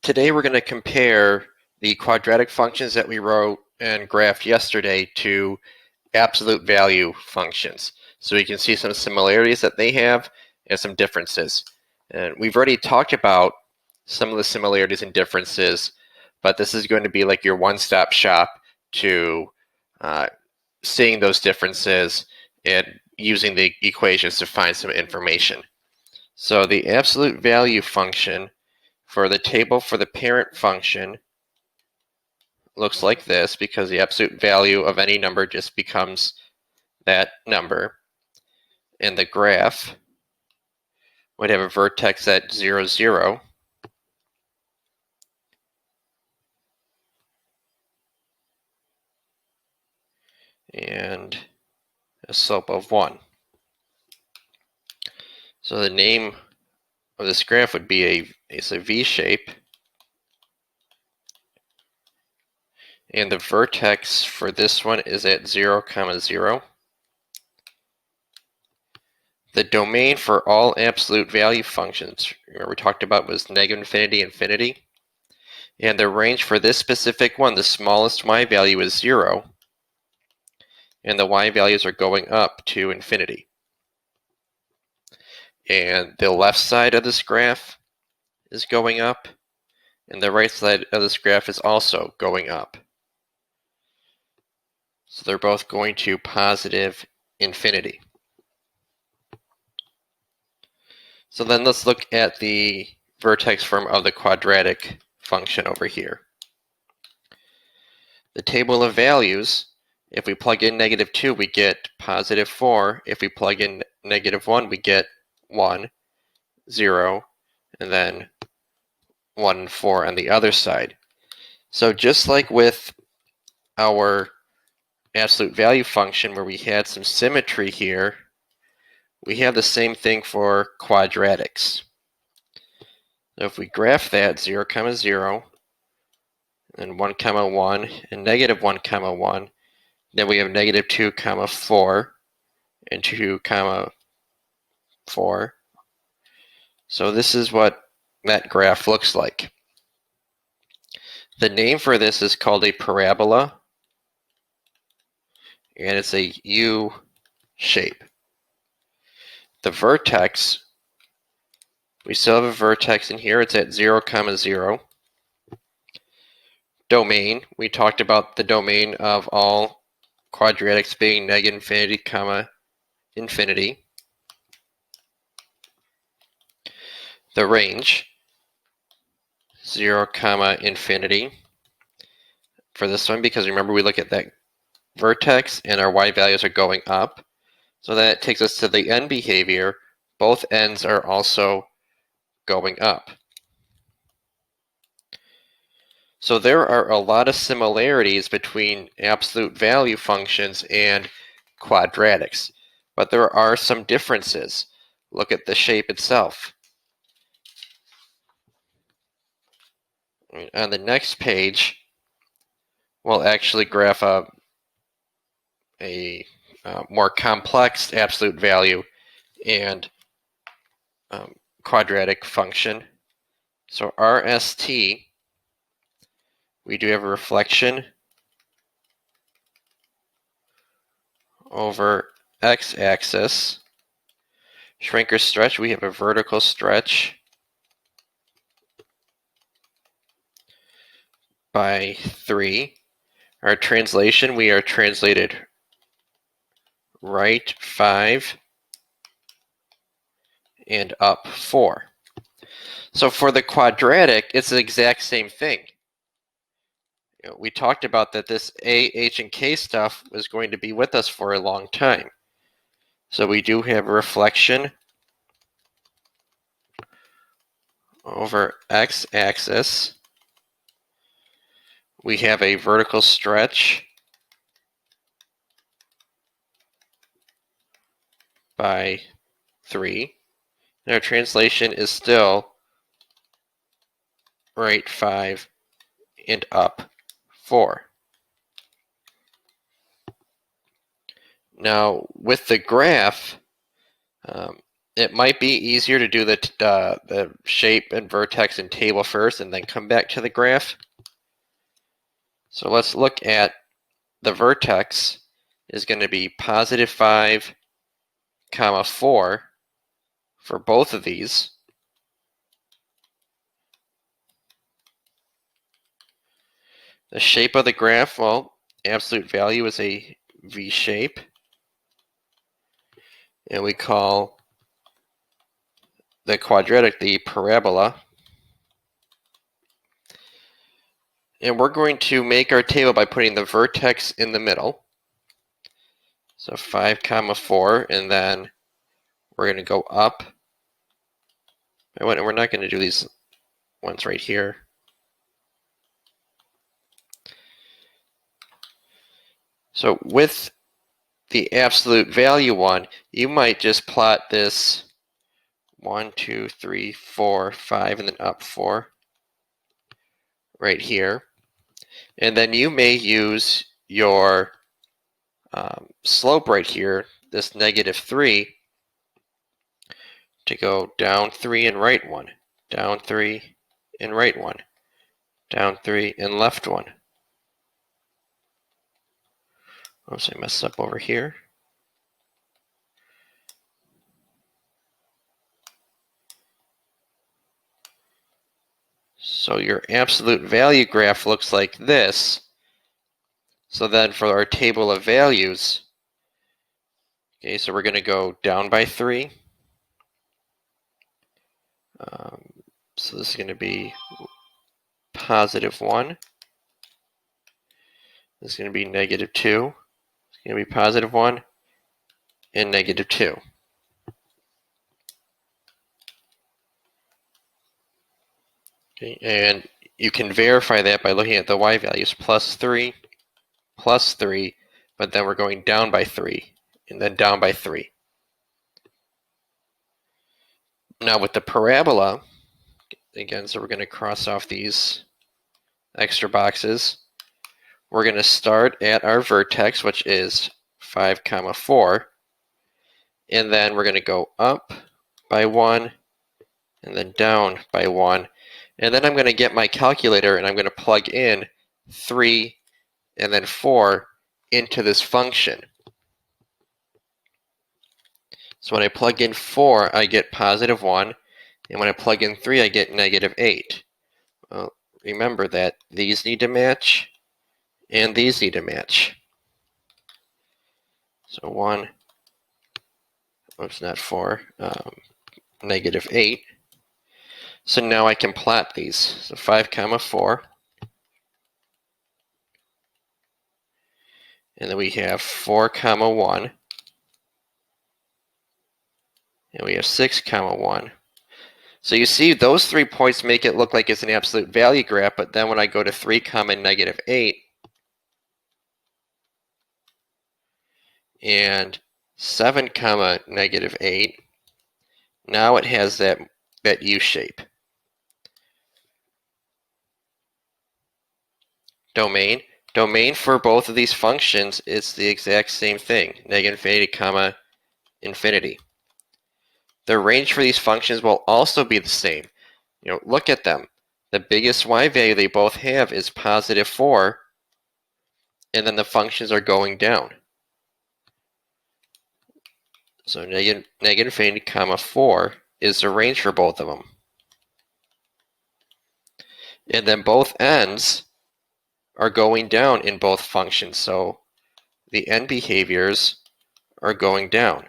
Today we're going to compare the quadratic functions that we wrote and graphed yesterday to absolute value functions. So we can see some similarities that they have and some differences. And we've already talked about some of the similarities and differences, but this is going to be like your one-stop shop to seeing those differences and using the equations to find some information. So the absolute value function for the table for the parent function looks like this, because the absolute value of any number just becomes that number. And the graph would have a vertex at 0, 0. And a slope of 1. So the name of this graph would be a V shape. And the vertex for this one is at 0, 0. The domain for all absolute value functions, remember we talked about, was negative infinity, infinity. And the range for this specific one, the smallest y value is 0. And the y values are going up to infinity. And the left side of this graph is going up, and the right side of this graph is also going up. So they're both going to positive infinity. So then let's look at the vertex form of the quadratic function over here. The table of values, if we plug in -2, we get positive 4. If we plug in -1, we get 1, 0, and then 1 and 4 on the other side. So just like with our absolute value function where we had some symmetry here, we have the same thing for quadratics. So if we graph that 0, 0, and 1, 1, and -1, 1, then we have -2, 4, and 2, 4. So this is what that graph looks like. The name for this is called a parabola, and it's a U shape. The vertex, we still have a vertex in here. It's at 0, 0. Domain, we talked about the domain of all quadratics being negative infinity, infinity. The range, 0, infinity. For this one, because remember we look at that vertex and our y values are going up. So that takes us to the end behavior. Both ends are also going up. So there are a lot of similarities between absolute value functions and quadratics, but there are some differences. Look at the shape itself. On the next page, we'll actually graph a more complex absolute value and quadratic function. So RST, we do have a reflection over x-axis. Shrink or stretch, we have a vertical stretch by 3. Our translation, we are translated right 5 and up 4. So for the quadratic, it's the exact same thing. We talked about that this A, H, and K stuff was going to be with us for a long time. So we do have a reflection over x-axis. We have a vertical stretch by 3. And our translation is still right 5 and up 4. Now, with the graph, it might be easier to do the shape and vertex and table first and then come back to the graph. So let's look at the vertex is going to be positive 5, comma 4 for both of these. The shape of the graph, well, absolute value is a V shape. And we call the quadratic the parabola. And we're going to make our table by putting the vertex in the middle. So 5, comma 4, and then we're going to go up. And we're not going to do these ones right here. So with the absolute value one, you might just plot this 1, 2, 3, 4, 5, and then up 4 right here. And then you may use your slope right here, this negative 3, to go down 3 and right 1, down 3 and right 1, down 3 and left 1. Oops, I messed up over here. So your absolute value graph looks like this. So then for our table of values, okay, so we're going to go down by 3. So this is going to be positive 1. This is going to be negative 2. It's going to be positive 1 and negative 2. Okay, and you can verify that by looking at the y values, plus 3, but then we're going down by 3, and then down by 3. Now with the parabola, again, so we're going to cross off these extra boxes. We're going to start at our vertex, which is 5, comma 4, and then we're going to go up by 1, and then down by 1. And then I'm going to get my calculator, and I'm going to plug in 3 and then 4 into this function. So when I plug in 4, I get positive 1, and when I plug in 3, I get negative 8. Well, remember that these need to match, and these need to match. So 1, oops, not 4, negative 8. So now I can plot these. So 5, comma 4. And then we have 4, comma 1. And we have 6, comma 1. So you see those 3 points make it look like it's an absolute value graph, but then when I go to 3, comma negative 8, and 7, comma negative 8, now it has that U shape. Domain. Domain for both of these functions is the exact same thing, negative infinity, comma infinity. The range for these functions will also be the same. Look at them. The biggest y value they both have is positive 4, and then the functions are going down. So negative infinity, comma 4 is the range for both of them. And then both ends are going down in both functions. So the end behaviors are going down.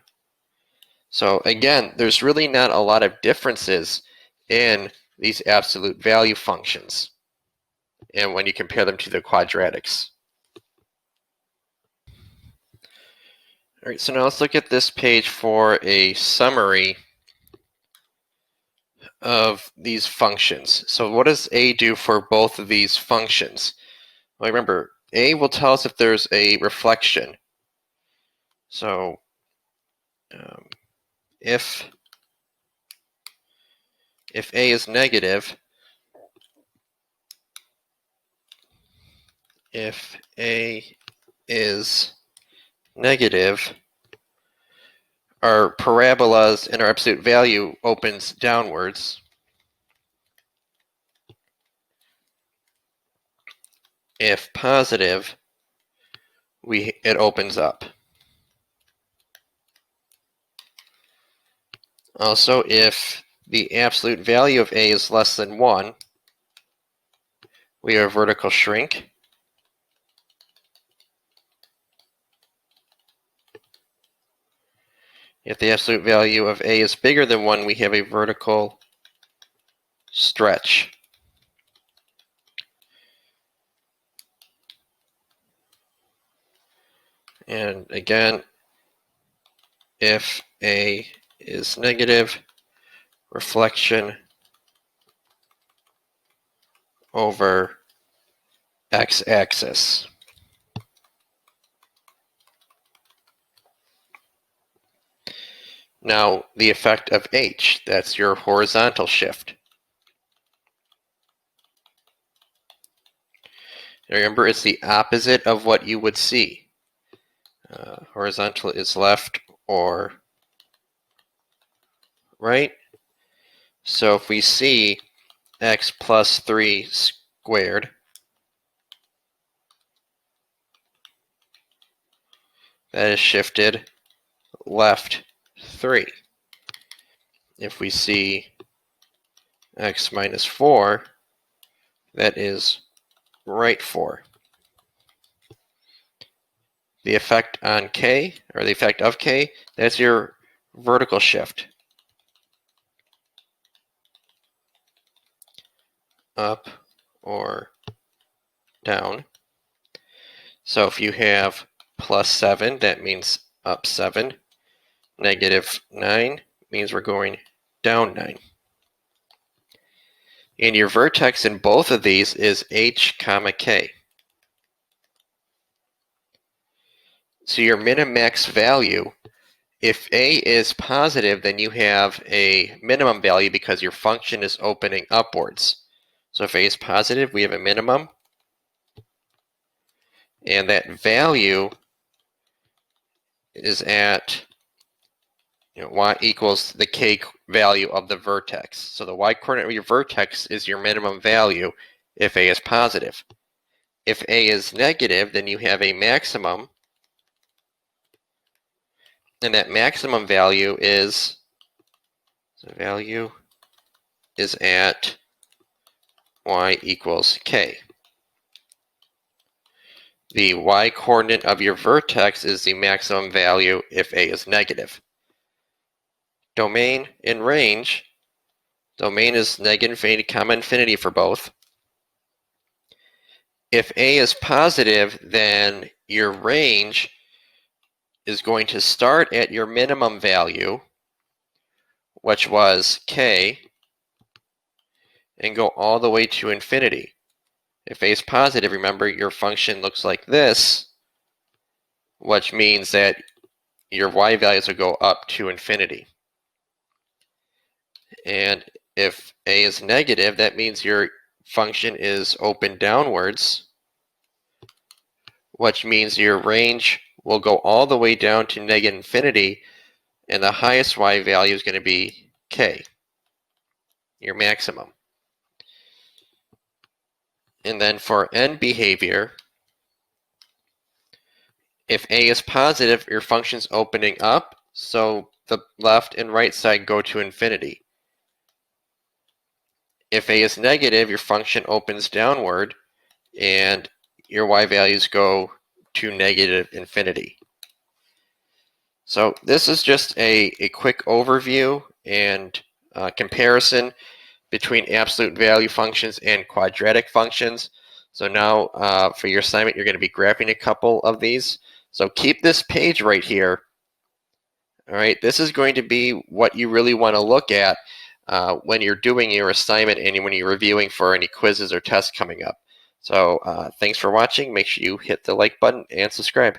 So again, there's really not a lot of differences in these absolute value functions and when you compare them to the quadratics. All right, so now let's look at this page for a summary of these functions. So what does A do for both of these functions? Well, remember, A will tell us if there's a reflection. So if A is negative, if A is negative, our parabolas and our absolute value opens downwards. If positive, it opens up. Also, if the absolute value of A is less than 1, we have a vertical shrink. If the absolute value of A is bigger than 1, we have a vertical stretch. And again, if A is negative, reflection over x-axis. Now, the effect of H, that's your horizontal shift. Remember, it's the opposite of what you would see. Horizontal is left or right. So if we see x plus 3 squared, that is shifted left 3. If we see x minus 4, that is right 4. The effect on k, or the effect of k, that's your vertical shift. Up or down. So if you have plus 7, that means up 7. Negative 9 means we're going down 9. And your vertex in both of these is h comma k. So your min and max value, if a is positive, then you have a minimum value because your function is opening upwards. So if a is positive, we have a minimum. And that value is at y equals the k value of the vertex. So the y-coordinate of your vertex is your minimum value if a is positive. If a is negative, then you have a maximum. And that maximum value is, the value is at y equals k. The y-coordinate of your vertex is the maximum value if a is negative. Domain and range. Domain is negative infinity, comma infinity for both. If a is positive, then your range is going to start at your minimum value, which was k, and go all the way to infinity. If a is positive, remember your function looks like this, which means that your y values will go up to infinity. And if a is negative, that means your function is open downwards, which means your range will go all the way down to negative infinity, and the highest y value is going to be k, your maximum. And then for end behavior, if a is positive, your function's opening up, so the left and right side go to infinity. If a is negative, your function opens downward, and your y values go to negative infinity. So this is just a quick overview and comparison between absolute value functions and quadratic functions. So now for your assignment, you're going to be graphing a couple of these. So keep this page right here. All right, this is going to be what you really want to look at when you're doing your assignment and when you're reviewing for any quizzes or tests coming up. So thanks for watching. Make sure you hit the like button and subscribe.